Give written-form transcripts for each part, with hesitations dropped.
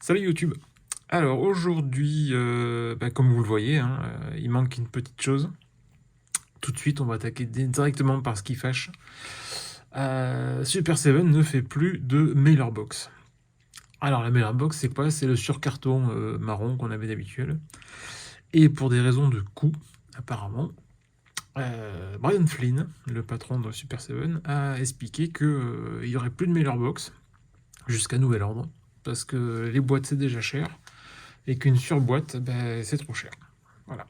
Salut YouTube. Alors aujourd'hui, comme vous le voyez, hein, il manque une petite chose. Tout de suite, on va attaquer directement par ce qui fâche. Super 7 ne fait plus de mailer box. Alors la mailer box, c'est quoi? C'est le surcarton marron qu'on avait d'habitude. Et pour des raisons de coût, apparemment, Brian Flynn, le patron de Super 7, a expliqué qu'il n'y aurait plus de mailer box jusqu'à nouvel ordre. Parce que les boîtes, c'est déjà cher. Et qu'une surboîte, c'est trop cher. Voilà.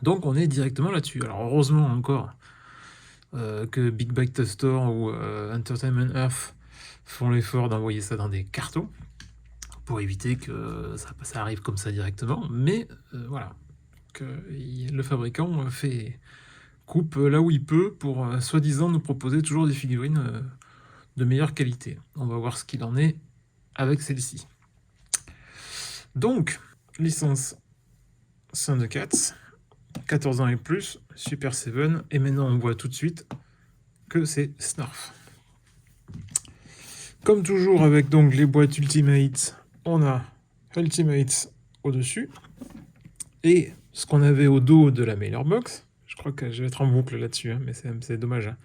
Donc on est directement là-dessus. Alors heureusement encore que Big Bite Store ou Entertainment Earth font l'effort d'envoyer ça dans des cartons pour éviter que ça arrive comme ça directement. Mais voilà, que le fabricant coupe là où il peut pour soi-disant nous proposer toujours des figurines de meilleure qualité. On va voir ce qu'il en est avec celle-ci. Donc, licence Thundercats, 14 ans et plus, Super 7, et maintenant on voit tout de suite que c'est Snarf. Comme toujours avec donc les boîtes Ultimate, on a Ultimate au-dessus, et ce qu'on avait au dos de la mailer box, je crois que je vais être en boucle là-dessus, hein, mais c'est dommage. Hein.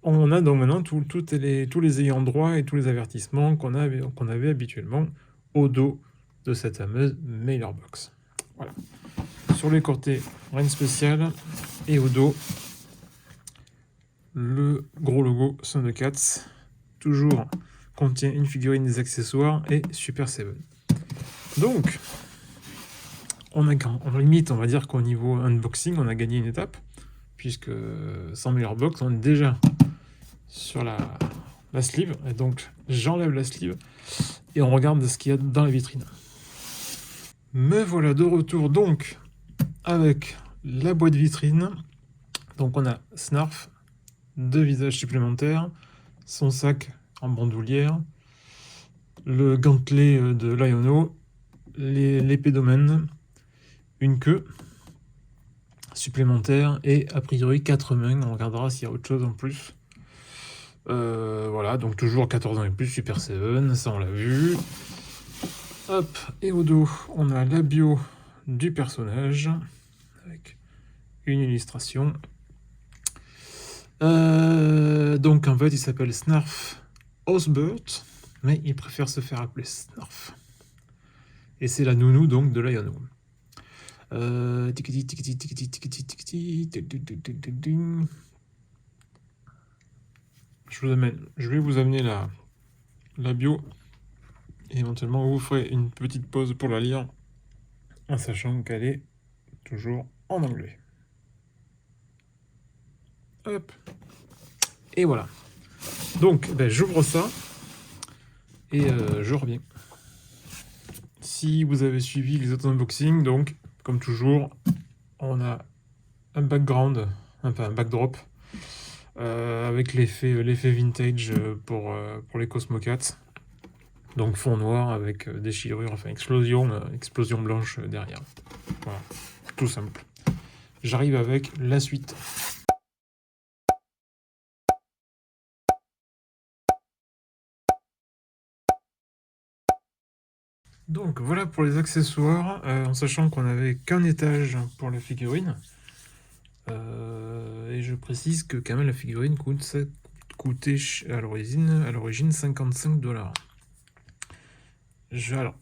On a donc maintenant tous les ayants droit et tous les avertissements qu'on avait habituellement au dos de cette fameuse mailer box. Voilà. Sur les côtés, rien de spécial. Et au dos, le gros logo Thundercats. Toujours contient une figurine, des accessoires et Super 7. Donc, en limite, on va dire qu'au niveau unboxing, on a gagné une étape. Puisque sans meilleur box, on est déjà sur la sleeve. Et donc, j'enlève la sleeve et on regarde ce qu'il y a dans la vitrine. Me voilà de retour donc avec la boîte vitrine. Donc on a Snarf, 2 visages supplémentaires, son sac en bandoulière, le gantelet de Lionel, l'épée d'Omen, une queue supplémentaire et a priori 4 mains. On regardera s'il y a autre chose en plus. Voilà, donc toujours 14 ans et plus, Super 7, ça on l'a vu. Hop, et au dos, on a la bio du personnage avec une illustration. Donc en fait, il s'appelle Snarf Osbert, mais il préfère se faire appeler Snarf. Et c'est la nounou donc de Lionel. Je vais vous amener la bio. Et éventuellement, vous ferez une petite pause pour la lire, en sachant qu'elle est toujours en anglais. Hop. Et voilà. Donc, j'ouvre ça et je reviens. Si vous avez suivi les autres unboxings, donc, comme toujours, on a un background, enfin un backdrop, avec l'effet vintage pour les Cosmocats. Donc fond noir avec déchirure, enfin explosion blanche derrière. Voilà, tout simple. J'arrive avec la suite. Donc voilà pour les accessoires, en sachant qu'on n'avait qu'un étage pour la figurine. Et je précise que quand même la figurine coûtait à l'origine 55$. Alors,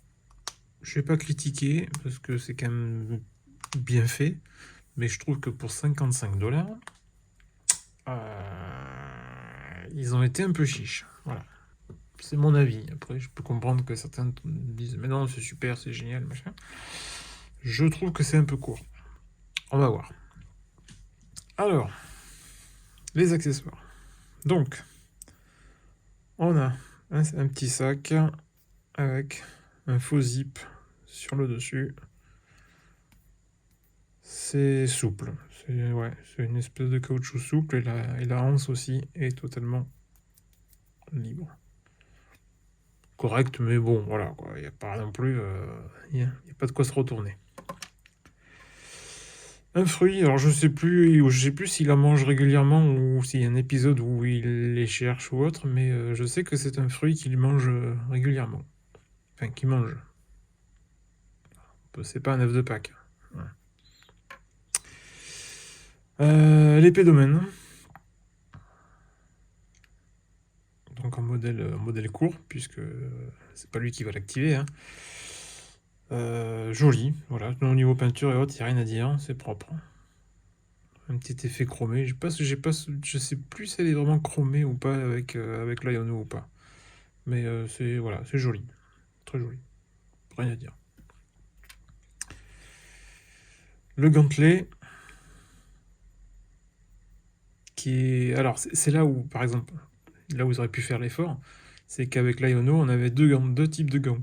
je vais pas critiquer parce que c'est quand même bien fait, mais je trouve que pour 55$, ils ont été un peu chiches. Voilà. C'est mon avis. Après, je peux comprendre que certains disent mais non, c'est super, c'est génial, machin. Je trouve que c'est un peu court. On va voir. Alors, les accessoires. Donc, on a un petit sac avec un faux zip sur le dessus. C'est souple. C'est une espèce de caoutchouc souple et la hanse aussi est totalement libre. Correct, mais bon, voilà, il n'y a pas non plus, il n'y a pas de quoi se retourner. Un fruit, alors je sais plus s'il en mange régulièrement ou s'il y a un épisode où il les cherche ou autre, mais je sais que c'est un fruit qu'il mange régulièrement. Enfin, qu'il mange. C'est pas un œuf de Pâques. L'épée domaine. Donc en modèle court, puisque c'est pas lui qui va l'activer. Hein. Joli, voilà. Au niveau peinture et autres, il n'y a rien à dire, c'est propre. Un petit effet chromé. Je sais plus si elle est vraiment chromée ou pas avec l'Iono ou pas. Mais c'est voilà, c'est joli. Très joli. Rien à dire. Le gantelet. Qui est. Alors, c'est là où, par exemple, là où ils auraient pu faire l'effort, c'est qu'avec l'Iono, on avait deux types de gants.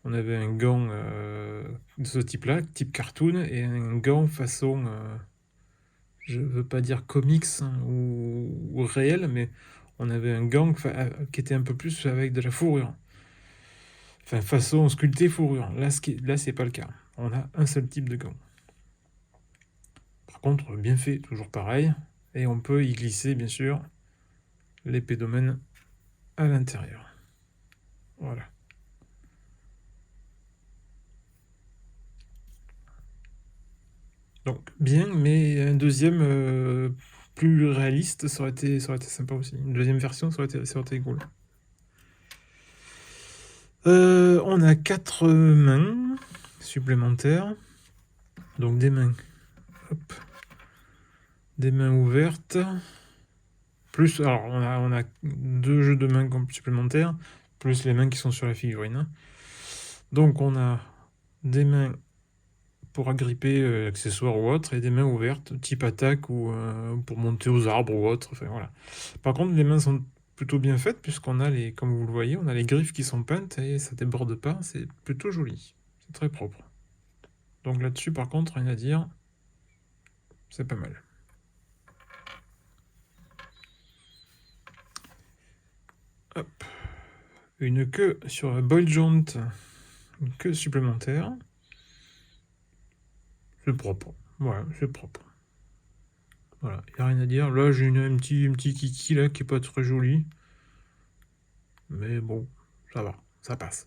On avait un gant de ce type-là, type cartoon, et un gant façon, je veux pas dire comics hein, ou réel, mais on avait un gant qui était un peu plus avec de la fourrure. Enfin, façon sculptée fourrure. Là, c'est pas le cas. On a un seul type de gant. Par contre, bien fait, toujours pareil. Et on peut y glisser, bien sûr, l'épée domaine à l'intérieur. Voilà. Donc, bien, mais un deuxième plus réaliste, ça aurait été sympa aussi. Une deuxième version, ça aurait été cool. On a 4 mains supplémentaires. Donc des mains. Hop. Des mains ouvertes. Plus, alors on a 2 jeux de mains supplémentaires, plus les mains qui sont sur la figurine. Donc on a des mains pour agripper accessoires ou autre, et des mains ouvertes, type attaque ou pour monter aux arbres ou autre. Enfin voilà. Par contre, les mains sont plutôt bien faites, puisqu'on a les, comme vous le voyez, on a les griffes qui sont peintes et ça déborde pas, c'est plutôt joli. C'est très propre. Donc là-dessus, par contre, rien à dire. C'est pas mal. Hop. Une queue sur Boil Jaunt. Une queue supplémentaire. C'est propre. Voilà, c'est propre. Voilà, il n'y a rien à dire. Là, j'ai un petit kiki là qui est pas très joli. Mais bon, ça va, ça passe.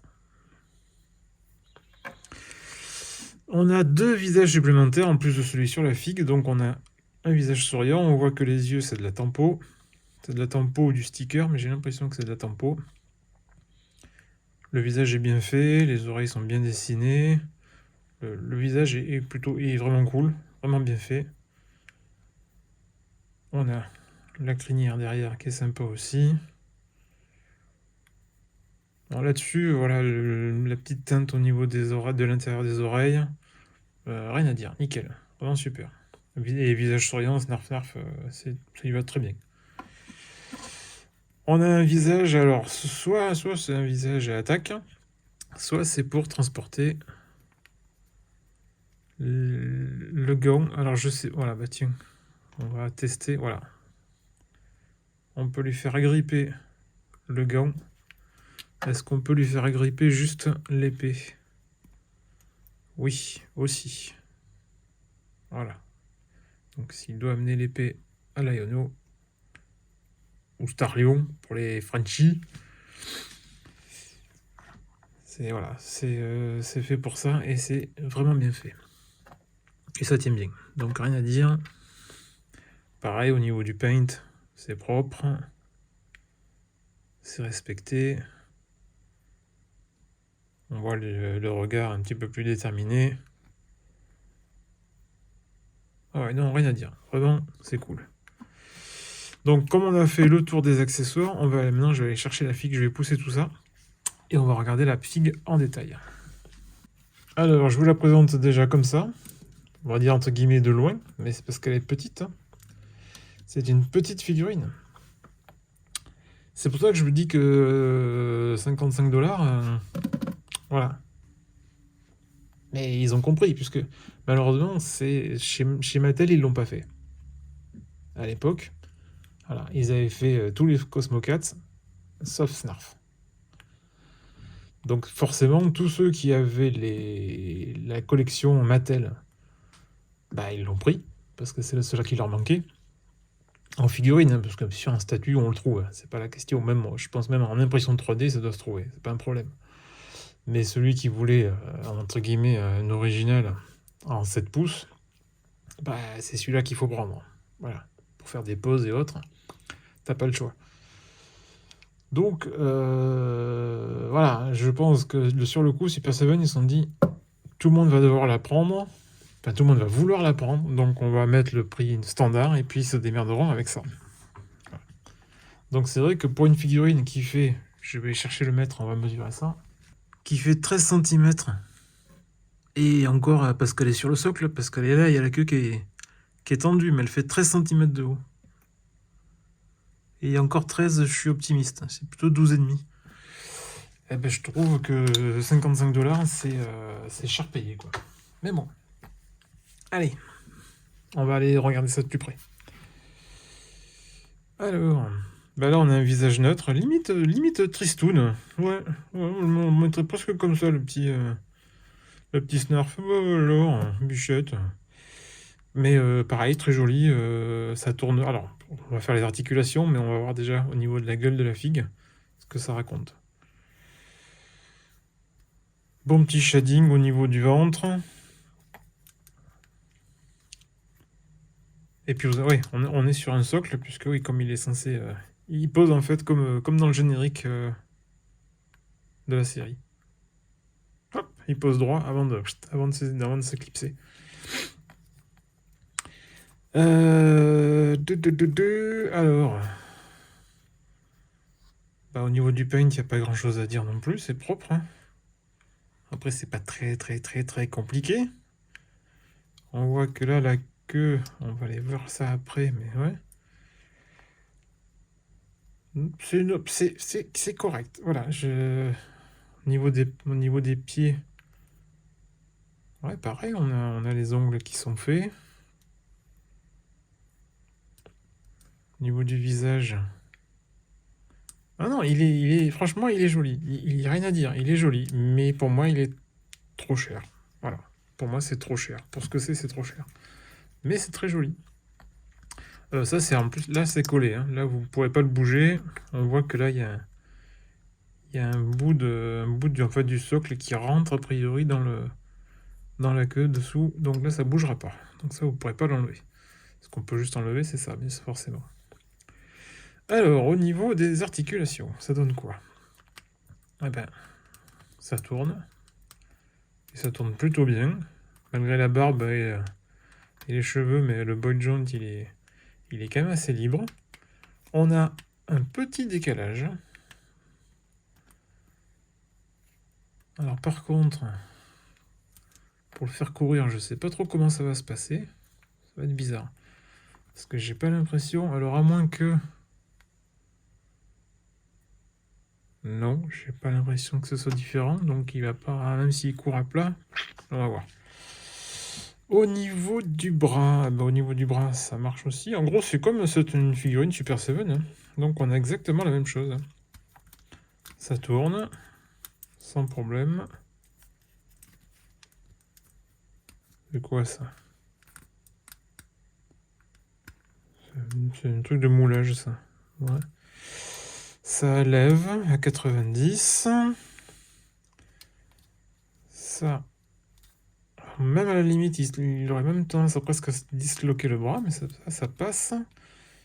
On a 2 visages supplémentaires en plus de celui sur la figue. Donc on a un visage souriant. On voit que les yeux, c'est de la tempo. C'est de la tempo ou du sticker, mais j'ai l'impression que c'est de la tempo. Le visage est bien fait, les oreilles sont bien dessinées. Le visage est vraiment cool, vraiment bien fait. On a la crinière derrière qui est sympa aussi. Alors là-dessus, voilà, la petite teinte au niveau des oreilles, de l'intérieur des oreilles. Rien à dire, nickel, vraiment super. Et visage souriant, snarf, ça y va très bien. On a un visage, alors, soit c'est un visage à attaque, soit c'est pour transporter le gant. Alors je sais, voilà, bah tiens, on va tester, voilà. On peut lui faire agripper le gant. Est-ce qu'on peut lui faire agripper juste l'épée? Oui, aussi. Voilà. Donc s'il doit amener l'épée à l'Iono, ou Starlion pour les Frenchies, c'est voilà, c'est fait pour ça et c'est vraiment bien fait. Et ça tient bien. Donc rien à dire. Pareil au niveau du paint, c'est propre. C'est respecté. On voit le regard un petit peu plus déterminé. Ah ouais, non, rien à dire. Vraiment, c'est cool. Donc, comme on a fait le tour des accessoires, maintenant je vais aller chercher la figue, je vais pousser tout ça. Et on va regarder la figue en détail. Alors, je vous la présente déjà comme ça. On va dire entre guillemets de loin, mais c'est parce qu'elle est petite. C'est une petite figurine. C'est pour ça que je vous dis que 55$, voilà. Mais ils ont compris, puisque malheureusement, chez Mattel, ils l'ont pas fait. À l'époque, voilà, ils avaient fait tous les Cosmocats, sauf Snarf. Donc forcément, tous ceux qui avaient la collection Mattel, bah, ils l'ont pris, parce que c'est le seul qui leur manquait. En figurine, hein, parce que sur un statut, on le trouve. C'est pas la question. Même, je pense même en impression 3D, ça doit se trouver. C'est pas un problème. Mais celui qui voulait, entre guillemets, un original en 7 pouces, bah, c'est celui-là qu'il faut prendre. Voilà. Pour faire des pauses et autres, t'as pas le choix. Donc, voilà, je pense que sur le coup, Super 7, ils se sont dit, tout le monde va devoir la prendre, enfin, tout le monde va vouloir la prendre, donc on va mettre le prix standard, et puis ils se démerderont avec ça. Voilà. Donc c'est vrai que pour une figurine qui fait, je vais chercher le mètre, on va mesurer ça, qui fait 13 cm, et encore parce qu'elle est sur le socle, parce qu'elle est là, il y a la queue qui est tendue, mais elle fait 13 cm de haut. Et encore 13, je suis optimiste, c'est plutôt 12,5. Eh ben, je trouve que 55 $, c'est cher payé, quoi. Mais bon. Allez, on va aller regarder ça de plus près. Alors, bah là on a un visage neutre, limite tristoun. Ouais, on mettrait presque comme ça le petit Snarf. Alors, bichette. Mais pareil, très joli. Ça tourne. Alors, on va faire les articulations, mais on va voir déjà au niveau de la gueule de la figue ce que ça raconte. Bon petit shading au niveau du ventre. Et puis, oui, on est sur un socle, puisque oui, comme il est censé... il pose en fait comme dans le générique de la série. Hop, il pose droit avant de s'éclipser. Alors... Bah, au niveau du paint, il n'y a pas grand chose à dire non plus, c'est propre. Hein. Après, c'est pas très compliqué. On voit que là, la queue, on va aller voir ça après, mais ouais. C'est correct. Voilà, au niveau des pieds, ouais, pareil, on a les ongles qui sont faits. Au niveau du visage, ah non, franchement, il est joli. Il n'y a rien à dire, il est joli, mais pour moi, il est trop cher. Voilà, pour moi, c'est trop cher. Pour ce que c'est trop cher. Mais c'est très joli. Ça, c'est en plus, là, c'est collé. Hein. Là, vous ne pourrez pas le bouger. On voit que là, il y a un bout en fait, du socle qui rentre a priori dans la queue dessous. Donc là, ça bougera pas. Donc ça, vous ne pourrez pas l'enlever. Ce qu'on peut juste enlever, c'est ça, bien forcément. Alors, au niveau des articulations, ça donne quoi? Eh ben, ça tourne. Et ça tourne plutôt bien. Malgré la barbe et les cheveux, mais le boy joint, il est quand même assez libre. On a un petit décalage. Alors par contre, pour le faire courir, je sais pas trop comment ça va se passer. Ça va être bizarre. Parce que j'ai pas l'impression... Alors à moins que... Non, j'ai pas l'impression que ce soit différent. Donc il va pas... Même s'il court à plat, on va voir. Au niveau du bras, au niveau du bras, ça marche aussi. En gros, c'est comme c'est une figurine Super 7. Hein. Donc on a exactement la même chose. Ça tourne sans problème. C'est quoi ça? C'est un truc de moulage, ça. Ouais. Ça lève à 90. Ça... Même à la limite, il aurait même tendance à presque se disloquer le bras, mais ça passe.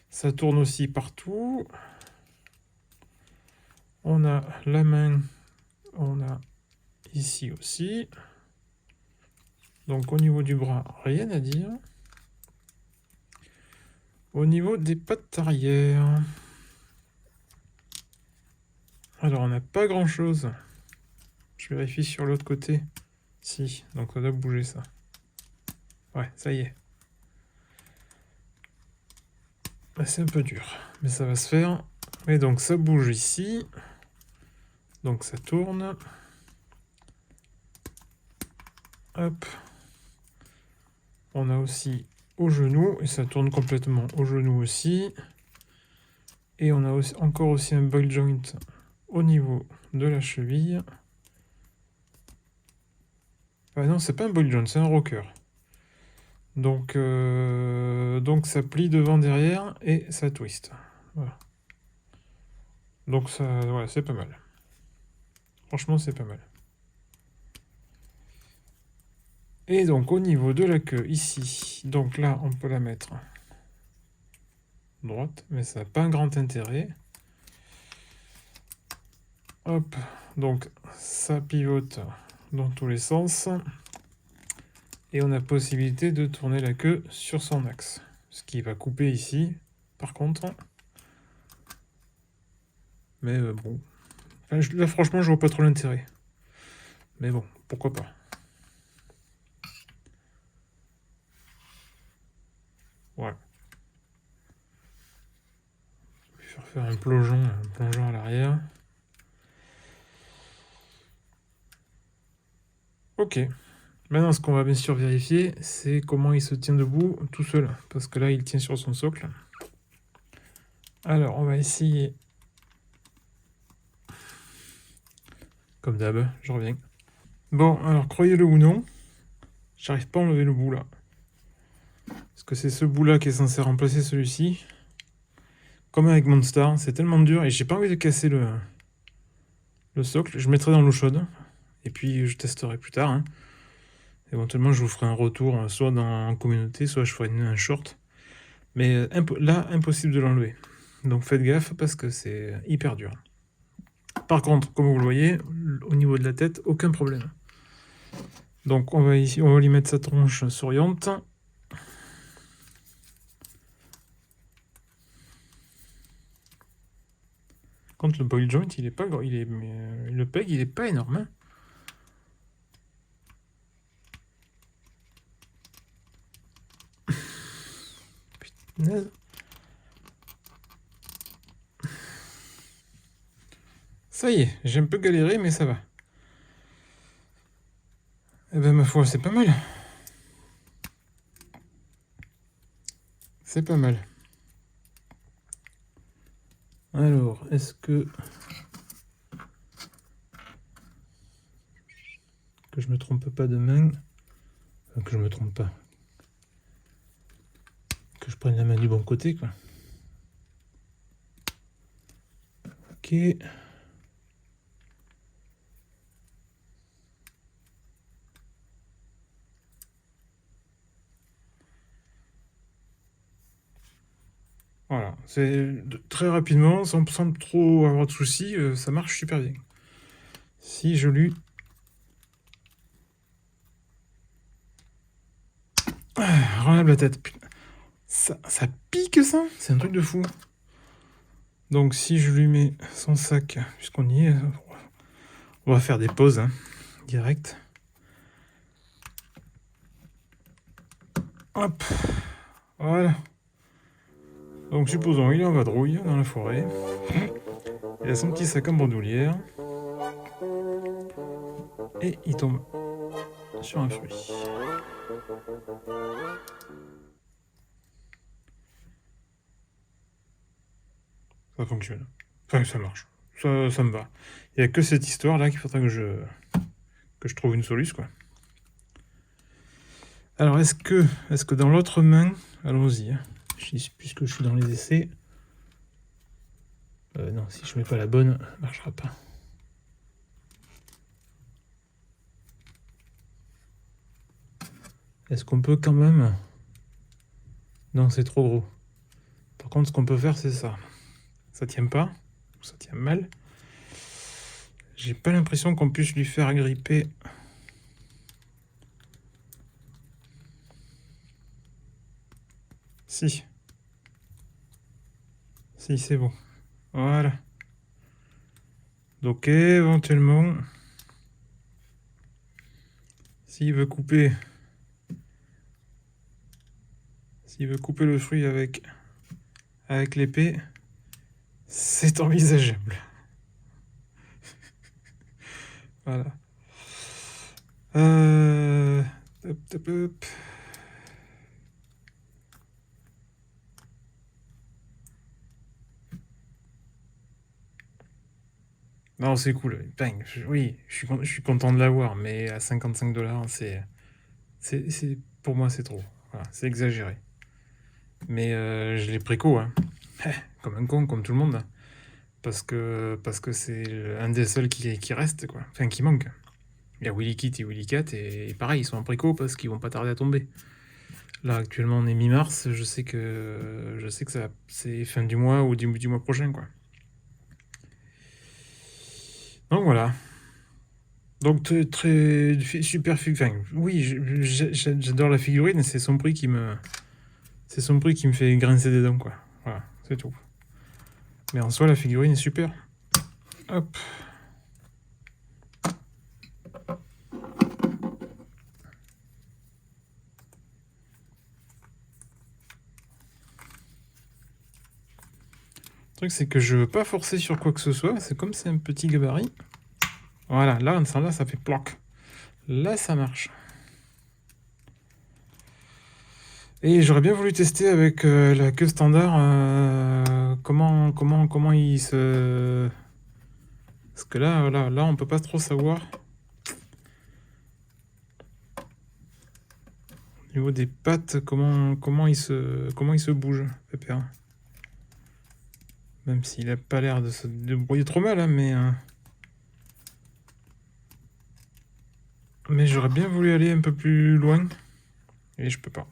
Ça tourne aussi partout. On a la main, on a ici aussi. Donc au niveau du bras, rien à dire. Au niveau des pattes arrière, alors on n'a pas grand chose. Je vérifie sur l'autre côté. Si, donc ça doit bouger ça. Ouais, ça y est. C'est un peu dur, mais ça va se faire. Et donc ça bouge ici. Donc ça tourne. Hop. On a aussi au genou, et ça tourne complètement au genou aussi. Et on a aussi, encore aussi un ball joint au niveau de la cheville. Ah non, c'est pas un ball joint, c'est un rocker. Donc ça plie devant, derrière, et ça twist. Voilà. Donc ça, ouais, c'est pas mal. Franchement, c'est pas mal. Et donc au niveau de la queue, ici, donc là on peut la mettre droite, mais ça n'a pas un grand intérêt. Hop, donc ça pivote dans tous les sens. Et on a possibilité de tourner la queue sur son axe. Ce qui va couper ici, par contre. Mais bon. Enfin, là, franchement, je vois pas trop l'intérêt. Mais bon, pourquoi pas. Ouais. Je vais faire un plongeon à l'arrière. Ok. Maintenant, ce qu'on va bien sûr vérifier, c'est comment il se tient debout tout seul. Parce que là, il tient sur son socle. Alors, on va essayer. Comme d'hab, je reviens. Bon, alors, croyez-le ou non, j'arrive pas à enlever le bout là. Parce que c'est ce bout là qui est censé remplacer celui-ci. Comme avec Monster, c'est tellement dur et j'ai pas envie de casser le socle. Je mettrai dans l'eau chaude et puis je testerai plus tard. Hein. Éventuellement, je vous ferai un retour soit en communauté, soit je ferai un short. Mais là, impossible de l'enlever. Donc faites gaffe parce que c'est hyper dur. Par contre, comme vous le voyez, au niveau de la tête, aucun problème. Donc on va lui mettre sa tronche souriante. Quand le boil joint, il est pas, le peg, il est pas énorme. Hein. Putain. Ça y est, j'ai un peu galéré, mais ça va. Eh ben ma foi, c'est pas mal. C'est pas mal. Alors, est-ce que je me trompe pas de main? Enfin, que je me trompe pas. Que je prenne la main du bon côté, quoi. Ok. Voilà, c'est très rapidement, sans trop avoir de soucis, ça marche super bien. Si je lui... relève la tête. Putain. Ça pique ça? C'est un truc de fou. Donc si je lui mets son sac, puisqu'on y est, on va faire des pauses, hein, direct. Hop, voilà. Donc supposons, il est en vadrouille dans la forêt. Il a son petit sac en bandoulière. Et il tombe sur un fruit. Ça fonctionne. Enfin, ça marche. Ça me va. Il n'y a que cette histoire-là qu'il faudra que je trouve une solution, quoi. Alors, est-ce que dans l'autre main... Allons-y, hein. Puisque je suis dans les essais... non, si je mets pas la bonne, ça ne marchera pas. Est-ce qu'on peut quand même... Non, c'est trop gros. Par contre, ce qu'on peut faire, c'est ça. Ça tient pas. Ça tient mal. J'ai pas l'impression qu'on puisse lui faire gripper... Si. Si, c'est bon. Voilà. Donc éventuellement, s'il veut couper le fruit avec l'épée, c'est envisageable. Voilà. Hop. Non, c'est cool. Bang. Oui, je suis content de l'avoir, mais à 55 $, pour moi, c'est trop. Voilà, c'est exagéré. Mais je l'ai préco, hein. Comme un con, comme tout le monde. Parce que c'est un des seuls qui reste, quoi. Enfin, qui manque. Il y a Willy Kit et Willy Cat, et pareil, ils sont en préco parce qu'ils vont pas tarder à tomber. Là, actuellement, on est mi-mars, je sais que ça, c'est fin du mois ou début du mois prochain, quoi. Donc voilà. Donc très super enfin, oui, j'adore la figurine, c'est son prix qui me fait grincer des dents, quoi. Voilà, c'est tout. Mais en soi, la figurine est super. Hop. Le truc, c'est que je veux pas forcer sur quoi que ce soit. C'est comme c'est un petit gabarit. Voilà, là, ça fait ploc. Là, ça marche. Et j'aurais bien voulu tester avec la queue standard comment il se... Parce que là, on peut pas trop savoir. Au niveau des pattes, comment il se bouge, Pépère. Même s'il a pas l'air de se débrouiller trop mal, hein, mais j'aurais bien voulu aller un peu plus loin. Et je peux pas.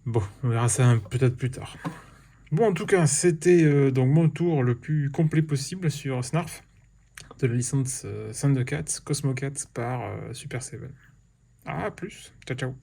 Bon, on verra ça peut-être plus tard. Bon, en tout cas, c'était donc mon tour le plus complet possible sur Snarf de la licence Thundercats, Cosmocats par Super 7. À plus. Ciao, ciao.